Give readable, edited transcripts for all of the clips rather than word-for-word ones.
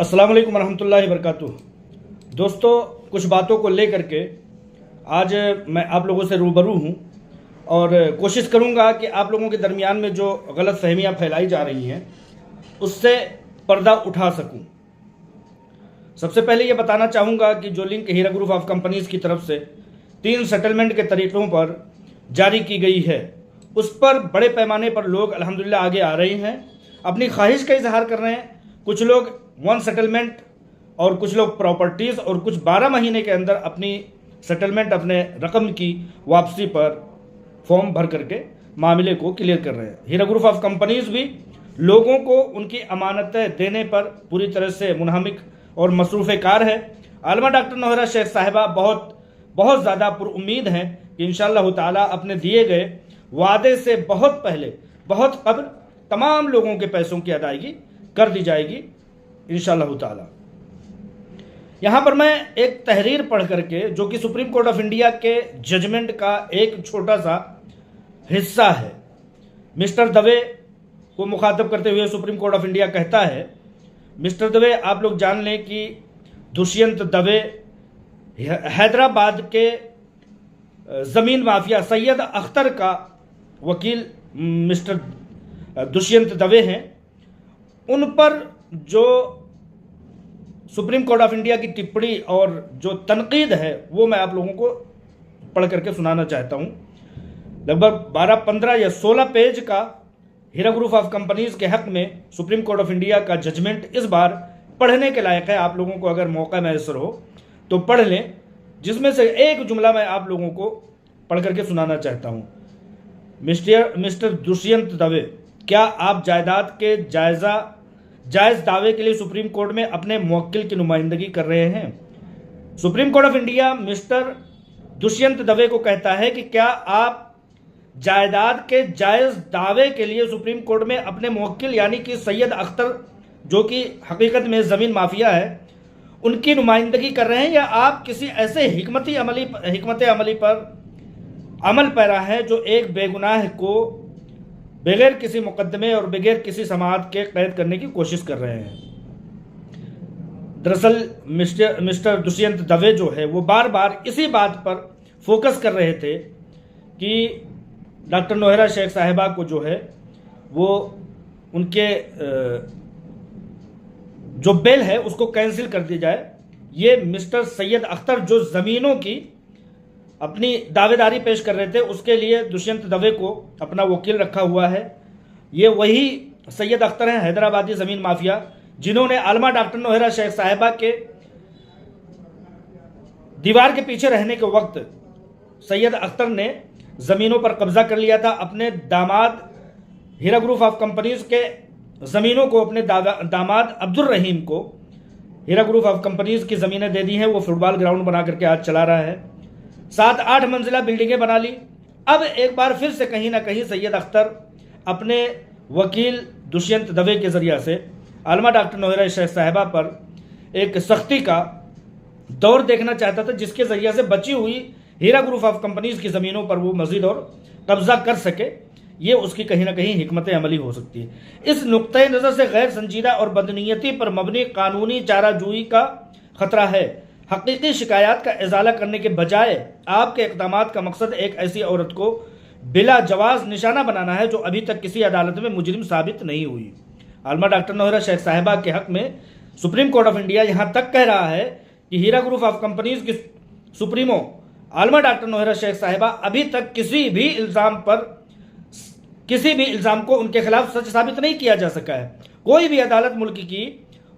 अस्सलाम वालेकुम रहमतुल्लाहि वबरकातुहू। दोस्तों, कुछ बातों को लेकर के आज मैं आप लोगों से रूबरू हूँ और कोशिश करूँगा कि आप लोगों के दरमियान में जो गलत फहमियाँ फैलाई जा रही हैं उससे पर्दा उठा सकूँ। सबसे पहले ये बताना चाहूँगा कि जो link Heera group of companies की तरफ से 3 सेटलमेंट के तरीक़ों पर जारी की गई है, उस पर बड़े पैमाने पर लोग अल्हम्दुलिल्लाह आगे आ रहे हैं, अपनी ख्वाहिश का इजहार कर रहे हैं। कुछ लोग 1 सेटलमेंट और कुछ लोग प्रॉपर्टीज़ और कुछ 12 महीने के अंदर अपनी सेटलमेंट अपने रकम की वापसी पर फॉर्म भर करके मामले को क्लियर कर रहे हैं। हीरा ग्रुप ऑफ कंपनीज़ भी लोगों को उनकी अमानतें देने पर पूरी तरह से मुनहमिक और मसरूफ़ कार है। आलमा डॉक्टर नौहरा शेख साहिबा बहुत ज़्यादा पुरुम्मीद हैं कि इंशाअल्लाह ताला अपने दिए गए वादे से बहुत पहले बहुत कब्ल तमाम लोगों के पैसों की अदायगी कर दी जाएगी इंशाअल्लाह ताला। यहाँ पर मैं एक तहरीर पढ़ करके, जो कि सुप्रीम कोर्ट ऑफ इंडिया के जजमेंट का एक छोटा सा हिस्सा है, मिस्टर दवे को मुखातब करते हुए सुप्रीम कोर्ट ऑफ इंडिया कहता है, मिस्टर दवे, आप लोग जान लें कि दुष्यंत दवे हैदराबाद के ज़मीन माफिया सैयद अख्तर का वकील मिस्टर दुष्यंत दवे हैं। उन पर जो सुप्रीम कोर्ट ऑफ इंडिया की टिप्पणी और जो तनकीद है वो मैं आप लोगों को पढ़ करके सुनाना चाहता हूँ। लगभग 12, 15 या 16 पेज का हीरा ग्रुप ऑफ कंपनीज़ के हक़ में सुप्रीम कोर्ट ऑफ इंडिया का जजमेंट इस बार पढ़ने के लायक है। आप लोगों को अगर मौका मैसर हो तो पढ़ लें, जिसमें से एक जुमला मैं आप लोगों को पढ़ करके सुनाना चाहता हूँ। मिस्टर दुष्यंत दवे, क्या आप जायदाद के जायज़ दावे के लिए सुप्रीम कोर्ट में अपने मुवक्किल की नुमाइंदगी कर रहे हैं? Supreme court of India mister Dushyant Dave को कहता है कि क्या आप जायदाद के जायज़ दावे के लिए सुप्रीम कोर्ट में अपने मुवक्किल यानी कि सैयद अख्तर, जो कि हकीकत में ज़मीन माफिया है, उनकी नुमाइंदगी कर रहे हैं, या आप किसी ऐसे हिकमत अमली पर अमल पैरा है जो एक बेगुनाह को बगैर किसी मुकदमे और बगैर किसी समाअत के कैद करने की कोशिश कर रहे हैं? दरअसल मिस्टर दुष्यंत दवे जो है वो बार बार इसी बात पर फोकस कर रहे थे कि डॉक्टर नौहरा शेख साहिबा को जो है वो उनके जो बेल है उसको कैंसिल कर दी जाए। ये मिस्टर सैयद अख्तर जो ज़मीनों की अपनी दावेदारी पेश कर रहे थे, उसके लिए दुष्यंत दवे को अपना वकील रखा हुआ है। ये वही सैयद अख्तर हैं, हैदराबादी ज़मीन माफिया, जिन्होंने आलमा डॉक्टर नौहरा शेख साहिबा के दीवार के पीछे रहने के वक्त सैयद अख्तर ने ज़मीनों पर कब्जा कर लिया था। अपने दामाद हीरा ग्रुप ऑफ कंपनीज़ के ज़मीनों को अपने दामाद अब्दुल रहीम को हीरा ग्रुप ऑफ कंपनीज़ की ज़मीनें दे दी हैं। वो फुटबॉल ग्राउंड बना करके आज चला रहा है, 7-8 मंजिला बिल्डिंगें बना ली। अब एक बार फिर से कहीं ना कहीं सैयद अख्तर अपने वकील दुष्यंत दवे के ज़रिए से आलमा डॉक्टर नौहरा शेख साहिबा पर एक सख्ती का दौर देखना चाहता था, जिसके ज़रिए से बची हुई हीरा ग्रुप ऑफ कंपनीज़ की ज़मीनों पर वो मज़ीद और कब्ज़ा कर सके। ये उसकी कहीं ना कहीं हिकमत अमली हो सकती है। इस नुक्ते नज़र से गैर संजीदा और बदनीयती पर मबनी कानूनी चाराजोई का ख़तरा है। हकीकी शिकायत का इजाला करने के बजाय आपके इक़दामात का मकसद एक ऐसी औरत को बिला जवाज़ निशाना बनाना है जो अभी तक किसी अदालत में मुजरिम साबित नहीं हुई। आलमा डॉक्टर नौहरा शेख साहिबा के हक़ में सुप्रीम कोर्ट ऑफ इंडिया यहाँ तक कह रहा है कि हीरा ग्रुप ऑफ कंपनीज़ की सुप्रीमो आलमा डॉक्टर नौहरा शेख साहिबा अभी तक किसी भी इल्ज़ाम को उनके खिलाफ सच साबित नहीं किया जा सका है। कोई भी अदालत मुल्क की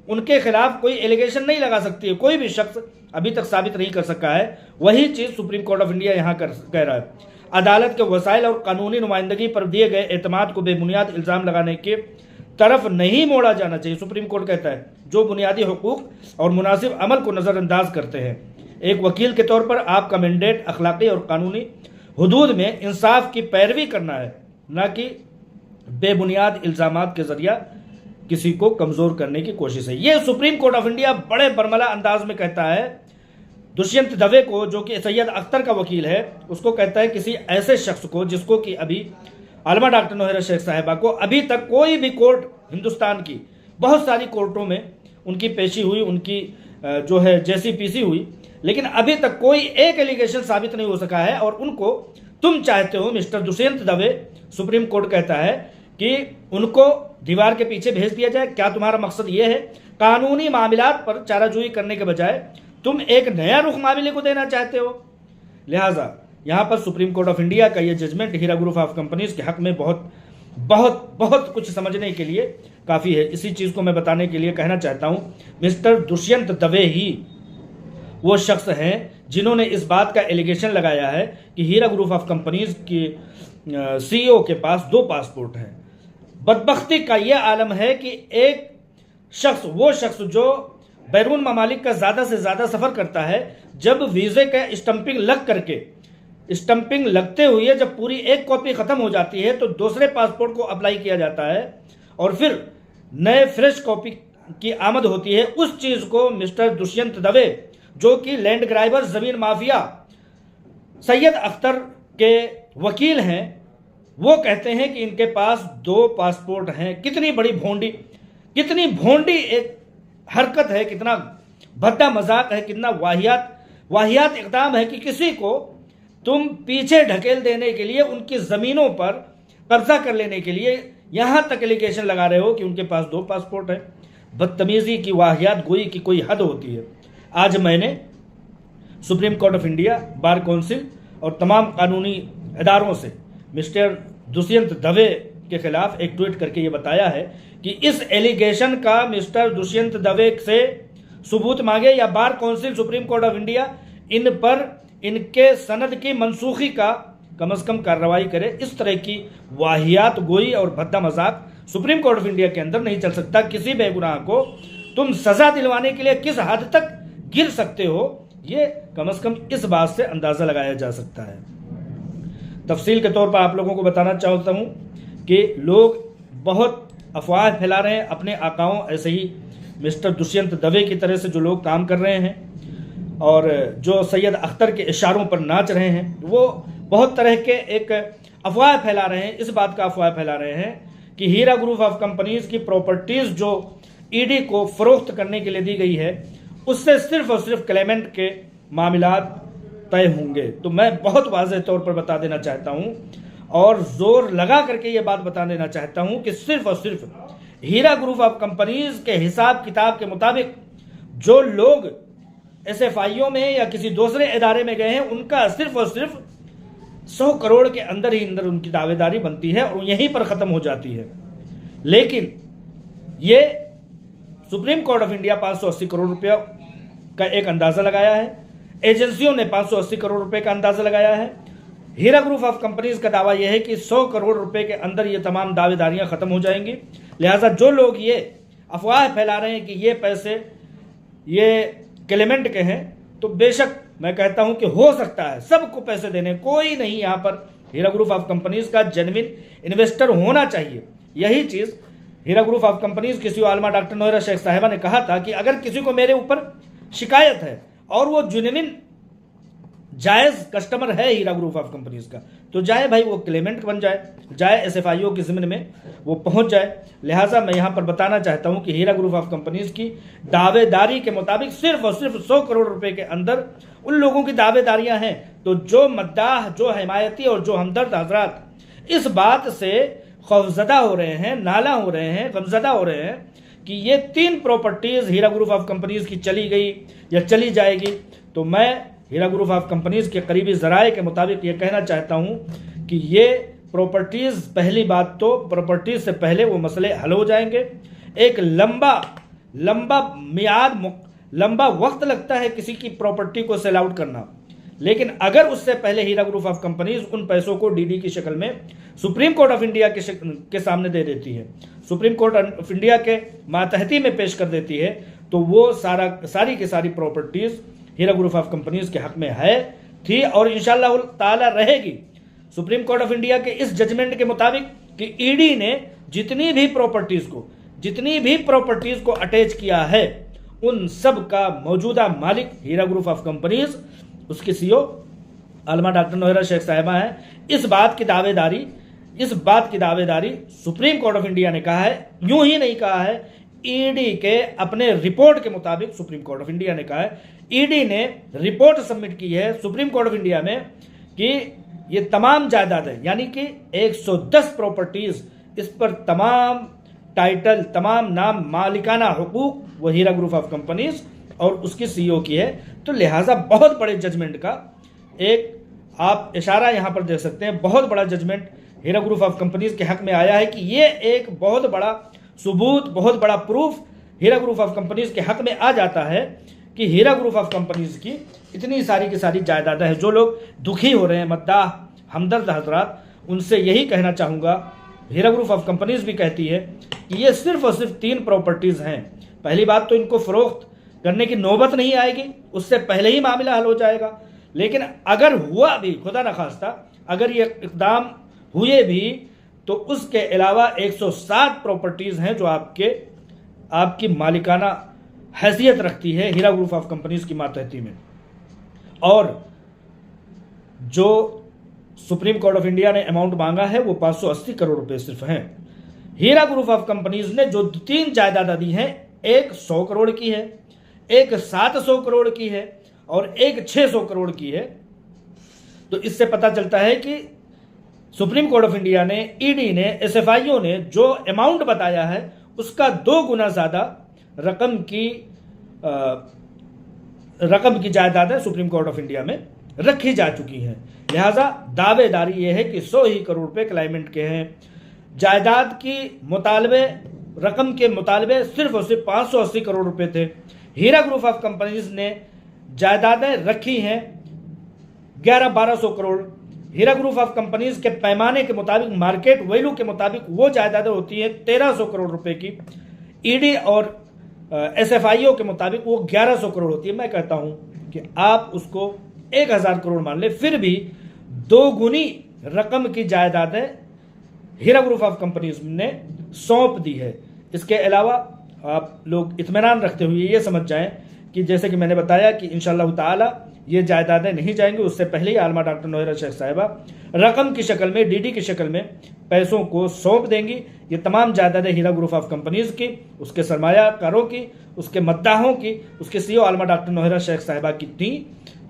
उनके खिलाफ कोई एलिगेशन नहीं लगा सकती है, कोई भी शख्स अभी तक साबित नहीं कर सका है। वही चीज़ सुप्रीम कोर्ट ऑफ इंडिया यहाँ कह रहा है। अदालत के वसाइल और कानूनी नुमाइंदगी पर दिए गए एतमाद को बेबुनियाद इल्ज़ाम लगाने के तरफ नहीं मोड़ा जाना चाहिए। सुप्रीम कोर्ट कहता है जो बुनियादी हुकूक और मुनासिब अमल को नज़रअंदाज करते हैं। एक वकील के तौर पर आपका मैंडेट अखलाकी और कानूनी हदूद में इंसाफ की पैरवी करना है, न कि बेबुनियाद इल्ज़ामात के ज़रिए किसी को कमज़ोर करने की कोशिश है। ये सुप्रीम कोर्ट ऑफ इंडिया बड़े बरमला अंदाज में कहता है दुष्यंत दवे को, जो कि सैयद अख्तर का वकील है, उसको कहता है किसी ऐसे शख्स को जिसको कि अभी आलमा डॉक्टर नौहरा शेख साहिबा को अभी तक कोई भी कोर्ट हिंदुस्तान की बहुत सारी कोर्टों में उनकी पेशी हुई, उनकी जो है जेसीपीसी हुई, लेकिन अभी तक कोई एक एलिगेशन साबित नहीं हो सका है। और उनको तुम चाहते हो, mister Dushyant Dave, supreme court कहता है कि उनको दीवार के पीछे भेज दिया जाए। क्या तुम्हारा मकसद ये है कानूनी मामलात पर चाराजोई करने के बजाय तुम एक नया रुख मामले को देना चाहते हो? लिहाजा यहाँ पर सुप्रीम कोर्ट ऑफ इंडिया का ये judgement Heera group of companies के हक में बहुत बहुत बहुत कुछ समझने के लिए काफ़ी है। इसी चीज़ को मैं बताने के लिए कहना चाहता हूँ, मिस्टर दुष्यंत दवे ही वो शख्स हैं जिन्होंने इस बात का एलिगेशन लगाया है कि हीरा ग्रुप ऑफ कंपनीज की सीईओ के पास 2 पासपोर्ट हैं। बदबख्ती का यह आलम है कि एक शख्स, वो शख्स जो बैरून ममालिक का ज़्यादा से ज़्यादा सफ़र करता है, जब वीज़े का स्टंपिंग लग करके, स्टंपिंग लगते हुए जब पूरी एक कॉपी ख़त्म हो जाती है तो दूसरे पासपोर्ट को अप्लाई किया जाता है और फिर नए फ्रेश कॉपी की आमद होती है। उस चीज़ को मिस्टर दुष्यंत दवे, जो कि लैंड ग्राइबर ज़मीन माफिया सैयद अख्तर के वकील हैं, वो कहते हैं कि इनके पास 2 पासपोर्ट हैं। कितनी बड़ी भोंडी, कितनी भोंडी एक हरकत है, कितना भद्दा मजाक है, कितना वाहियात इक़दाम है कि किसी को तुम पीछे ढकेल देने के लिए, उनकी ज़मीनों पर कब्जा कर लेने के लिए यहाँ तक एलिगेशन लगा रहे हो कि उनके पास 2 पासपोर्ट है। बदतमीज़ी की, वाहियात गोई की कोई हद होती है। आज मैंने supreme court of India, bar council और तमाम कानूनी इदारों से मिस्टर दुष्यंत दवे के खिलाफ एक ट्वीट करके ये बताया है कि इस एलिगेशन का मिस्टर दुष्यंत दवे से सबूत मांगे या bar council, supreme court of India in पर इनके सनद की मनसूखी का कम से कम कार्रवाई करे। इस तरह की वाहियात गोई और भद्दा मजाक सुप्रीम कोर्ट ऑफ इंडिया के अंदर नहीं चल सकता। किसी बेगुनाह को तुम सजा दिलवाने के लिए किस हद तक गिर सकते हो, ये कम से कम इस बात से अंदाज़ा लगाया जा सकता है। तफसील के तौर पर आप लोगों को बताना चाहता हूँ कि लोग बहुत अफवाह फैला रहे हैं अपने आकाओं, ऐसे ही मिस्टर दुष्यंत दवे की तरह से जो लोग काम कर रहे हैं और जो सैयद अख्तर के इशारों पर नाच रहे हैं, वो बहुत तरह के एक अफवाह फैला रहे हैं। इस बात का अफवाह फैला रहे हैं कि हीरा ग्रुप ऑफ कंपनीज की प्रॉपर्टीज़ जो ईडी को फरोख्त करने के लिए दी गई है, उससे सिर्फ और सिर्फ क्लेमेंट के मामलात तय होंगे। तो मैं बहुत वाज़ेह तौर पर बता देना चाहता हूँ और ज़ोर लगा करके ये बात बता देना चाहता हूँ कि सिर्फ और सिर्फ हीरा ग्रुप ऑफ कंपनीज के हिसाब किताब के मुताबिक जो लोग SFIO में या किसी दूसरे इदारे में गए हैं, उनका सिर्फ और सिर्फ 100 करोड़ के अंदर ही अंदर उनकी दावेदारी बनती है और यहीं पर ख़त्म हो जाती है। लेकिन ये supreme court of India 580 crore रुपया का एक अंदाज़ा लगाया है, एजेंसियों ने 580 करोड़ रुपए का अंदाज़ा लगाया है। हीरा ग्रुप ऑफ कंपनीज का दावा यह है कि 100 करोड़ रुपए के अंदर ये तमाम दावेदारियां ख़त्म हो जाएंगी। लिहाजा जो लोग ये अफवाह फैला रहे हैं कि ये पैसे ये क्लेमेंट के हैं, तो बेशक मैं कहता हूं कि हो सकता है सबको पैसे देने, कोई नहीं यहाँ पर हीरा ग्रुप ऑफ कंपनीज का जेन्युइन इन्वेस्टर होना चाहिए। यही चीज़ हीरा ग्रुप ऑफ कंपनीज की सीईओ आलमा डॉक्टर नोएरा शेख साहिबा ने कहा था कि अगर किसी को मेरे ऊपर शिकायत है और वो जेन्युइन जायज़ कस्टमर है हीरा ग्रुप ऑफ कंपनीज का, तो जाए भाई, वो क्लेमेंट बन जाए, जाए SFIO की ज़मीन में वो पहुंच जाए। लिहाजा मैं यहाँ पर बताना चाहता हूँ कि हीरा ग्रुप ऑफ कंपनीज की दावेदारी के मुताबिक सिर्फ और सिर्फ 100 करोड़ रुपए के अंदर उन लोगों की दावेदारियाँ हैं। तो जो मद्दाह, जो हिमायती और जो हमदर्द हजरात इस बात से खौफजदा हो रहे हैं, नाला हो रहे हैं, गमजदा हो रहे हैं कि ये 3 properties Heera group of companies की चली गई या चली जाएगी, तो मैं हीरा ग्रुप ऑफ कंपनीज के करीबी ज़राए के मुताबिक ये कहना चाहता हूँ कि ये प्रॉपर्टीज़, पहली बात तो प्रॉपर्टीज़ से पहले वो मसले हल हो जाएंगे। एक लंबा वक्त लगता है किसी की प्रॉपर्टी को सेल आउट करना, लेकिन अगर उससे पहले हीरा ग्रुप ऑफ कंपनीज उन पैसों को DD की शक्ल में सुप्रीम कोर्ट ऑफ इंडिया के सामने दे देती है, सुप्रीम कोर्ट ऑफ इंडिया के मातहती में पेश कर देती है, तो वो सारी की सारी properties Heera group of companies के हक में है, थी और इंशाअल्लाह ताला रहेगी। सुप्रीम कोर्ट ऑफ इंडिया के इस जजमेंट के मुताबिक कि ईडी ने जितनी भी प्रॉपर्टीज को अटैच किया है, उन सब का मौजूदा मालिक हीरा ग्रुप ऑफ कंपनीज, उसकी सीईओ आलमा डॉक्टर नोएरा शेख साहिबा है। इस बात की दावेदारी सुप्रीम कोर्ट ऑफ इंडिया ने कहा है, यूं ही नहीं कहा है, ईडी के अपने रिपोर्ट के मुताबिक सुप्रीम कोर्ट ऑफ इंडिया ने कहा है, ईडी ने रिपोर्ट सबमिट की है सुप्रीम कोर्ट ऑफ इंडिया में कि ये तमाम जायदादें यानी कि 110 प्रॉपर्टीज, इस पर तमाम टाइटल, तमाम नाम, मालिकाना हुकूक वो हीरा ग्रुप ऑफ कंपनीज और उसकी सीईओ की है। तो लिहाजा बहुत बड़े जजमेंट का एक आप इशारा यहां पर देख सकते हैं, बहुत बड़ा judgement Heera group of companies के हक में आया है कि ये एक बहुत बड़ा सबूत, बहुत बड़ा proof Heera group of companies के हक में आ जाता है कि हीरा ग्रुप ऑफ कंपनीज की इतनी सारी की सारी जायदादें हैं। जो लोग दुखी हो रहे हैं, मद्दाह हमदर्द हजरात, उनसे यही कहना चाहूँगा, हीरा ग्रुप ऑफ कंपनीज भी कहती है कि ये सिर्फ और सिर्फ 3 प्रॉपर्टीज़ हैं। पहली बात तो इनको फ़रोख्त करने की नौबत नहीं आएगी, उससे पहले ही मामला हल हो जाएगा। लेकिन अगर हुआ भी, खुदा न खास्ता अगर ये इक़दाम हुए भी, तो उसके अलावा 107 प्रॉपर्टीज़ हैं जो आपकी मालिकाना हैसियत रखती है हीरा ग्रुप ऑफ कंपनीज की मातहती में। और जो सुप्रीम कोर्ट ऑफ इंडिया ने अमाउंट मांगा है वो 580 करोड़ रुपए सिर्फ हैं। हीरा ग्रुप ऑफ कंपनीज ने जो 3 जायदादें दी हैं, एक 100 करोड़ की है, एक 700 करोड़ की है और एक 600 करोड़ की है। तो इससे पता चलता है कि सुप्रीम कोर्ट ऑफ इंडिया ने, ईडी ने, एसएफआईओ ने जो अमाउंट बताया है उसका 2 गुना ज़्यादा रकम की जायदादें सुप्रीम कोर्ट ऑफ इंडिया में रखी जा चुकी हैं। लिहाजा दावेदारी यह है कि 100 ही करोड़ रुपए क्लाइमेंट के हैं। जायदाद की मुतालबे, रकम के मुतालबे सिर्फ और सिर्फ 580 करोड़ रुपए थे। हीरा ग्रुप ऑफ कंपनीज ने जायदादें रखी हैं 1100-1200 करोड़। हीरा ग्रुप ऑफ कंपनीज के पैमाने के मुताबिक, मार्केट वैल्यू के मुताबिक वो जायदादें होती हैं 1300 करोड़ रुपए की। ईडी और एसएफआईओ के मुताबिक वो 1100 करोड़ होती है। मैं कहता हूं कि आप उसको 1000 करोड़ मान ले, फिर भी 2 गुनी रकम की जायदादें हीरा ग्रुप ऑफ कंपनीज ने सौंप दी है। इसके अलावा आप लोग इत्मीनान रखते हुए ये समझ जाएं कि जैसे कि मैंने बताया कि इंशाअल्लाह ताला ये जायदादें नहीं जाएंगी, उससे पहले ही आलमा डॉक्टर नौहरा शेख साहिबा रकम की शक्ल में, डीडी की शक्ल में पैसों को सौंप देंगी। ये तमाम जायदादें हीरा ग्रुप ऑफ कंपनीज की, उसके सरमायाकारों की, उसके मद्दाहों की, उसके सीईओ आलमा डॉक्टर नौहरा शेख साहिबा की थी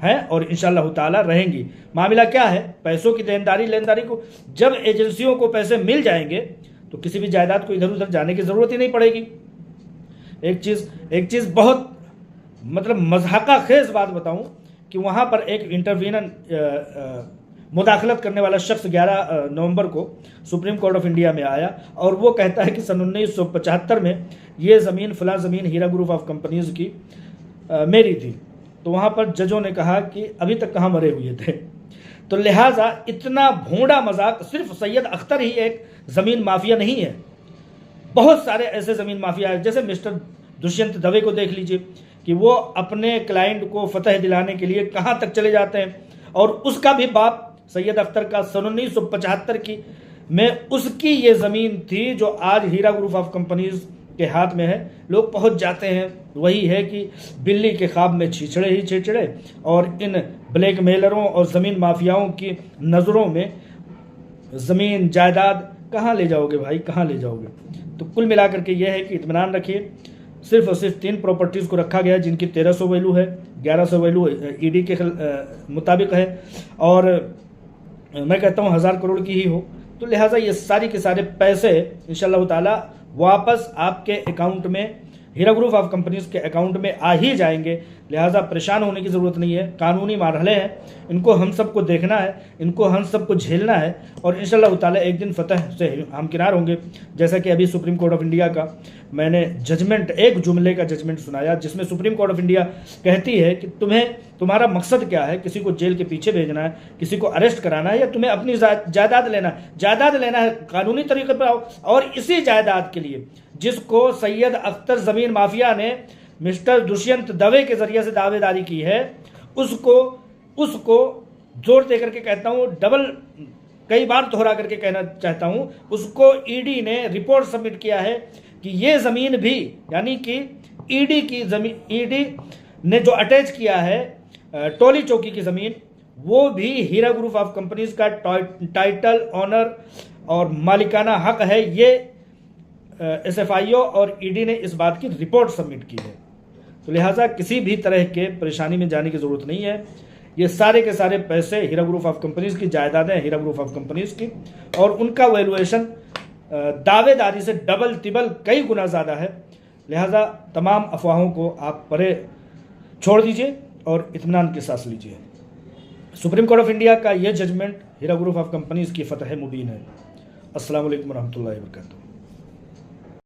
हैं और इंशाअल्लाह ताला रहेंगी। मामला क्या है, पैसों की लेनदारी को जब एजेंसियों को पैसे मिल जाएंगे तो किसी भी जायदाद को इधर उधर जाने की ज़रूरत ही नहीं पड़ेगी। एक चीज़ बहुत मतलब मज़ाका खेज बात बताऊं कि वहाँ पर एक इंटरवीनर मुदाखलत करने वाला शख्स 11 नवंबर को सुप्रीम कोर्ट ऑफ इंडिया में आया और वो कहता है कि सन 1975 में ये ज़मीन, फ़लाँ ज़मीन हीरा ग्रुप ऑफ कंपनीज की मेरी थी। तो वहाँ पर जजों ने कहा कि अभी तक कहाँ मरे हुए थे। तो लिहाजा इतना भोंडा मजाक, सिर्फ सैयद अख्तर ही एक ज़मीन माफिया नहीं है, बहुत सारे ऐसे ज़मीन माफिया हैं। जैसे मिस्टर दुष्यंत दवे को देख लीजिए कि वो अपने क्लाइंट को फतह दिलाने के लिए कहाँ तक चले जाते हैं, और उसका भी बाप सैयद अख्तर का सन 1975 की में उसकी ये ज़मीन थी जो आज हीरा ग्रुप ऑफ कंपनीज के हाथ में है। लोग पहुंच जाते हैं, वही है कि बिल्ली के ख्वाब में छीछड़े ही छीछड़े, और इन ब्लैकमेलरों और ज़मीन माफियाओं की नज़रों में ज़मीन जायदाद कहाँ ले जाओगे भाई, कहाँ ले जाओगे। तो कुल मिलाकर के यह है कि इत्मीनान रखिए, सिर्फ और सिर्फ 3 प्रॉपर्टीज़ को रखा गया है जिनकी 1300 वैल्यू है, 1100 वैल्यू ईडी के मुताबिक है, और मैं कहता हूँ 1000 करोड़ की ही हो। तो लिहाजा ये सारी के सारे पैसे इंशाअल्लाह ताला वापस आपके अकाउंट में, हीरा ग्रुप ऑफ कंपनीज के अकाउंट में आ ही जाएंगे। लिहाजा परेशान होने की ज़रूरत नहीं है। कानूनी मरहले हैं, इनको हम सबको देखना है, इनको हम सबको झेलना है, और इंशाअल्लाह ताला एक दिन फतह से हम किनार होंगे। जैसा कि अभी सुप्रीम कोर्ट ऑफ इंडिया का मैंने जजमेंट, एक जुमले का जजमेंट सुनाया जिसमें सुप्रीम कोर्ट ऑफ इंडिया कहती है कि तुम्हारा मकसद क्या है, किसी को जेल के पीछे भेजना है, किसी को अरेस्ट कराना है, या तुम्हें अपनी जायदाद लेना है। जायदाद लेना है कानूनी तरीके पर आओ, और इसी जायदाद के लिए जिसको सैयद अख्तर ज़मीन माफिया ने मिस्टर दुष्यंत दवे के जरिए से दावेदारी की है, उसको जोर दे करके कहता हूँ, डबल कई बार दोहरा करके कहना चाहता हूँ, उसको ईडी ने रिपोर्ट सबमिट किया है कि ये ज़मीन भी, यानी कि ईडी की ज़मीन, ईडी ने जो अटैच किया है टोली चौकी की ज़मीन, वो भी हीरा ग्रुप ऑफ कंपनीज का टाइटल, ऑनर और मालिकाना हक है। ये SFIO और ED ने इस बात की रिपोर्ट सबमिट की है। तो लिहाजा किसी भी तरह के परेशानी में जाने की ज़रूरत नहीं है। ये सारे के सारे पैसे हीरा ग्रुप ऑफ कंपनीज़ की जायदादें, हीरा ग्रुप ऑफ कंपनीज़ की, और उनका वैल्यूएशन दावेदारी से डबल तिबल कई गुना ज़्यादा है। लिहाजा तमाम अफवाहों को आप परे छोड़ दीजिए और इत्मीनान की सांस लीजिए। सुप्रीम कोर्ट ऑफ इंडिया का ये judgement Heera group of companies की फतह मुबीन है। अस्सलाम वालेकुम रहमतुल्लाहि व बरकातहू।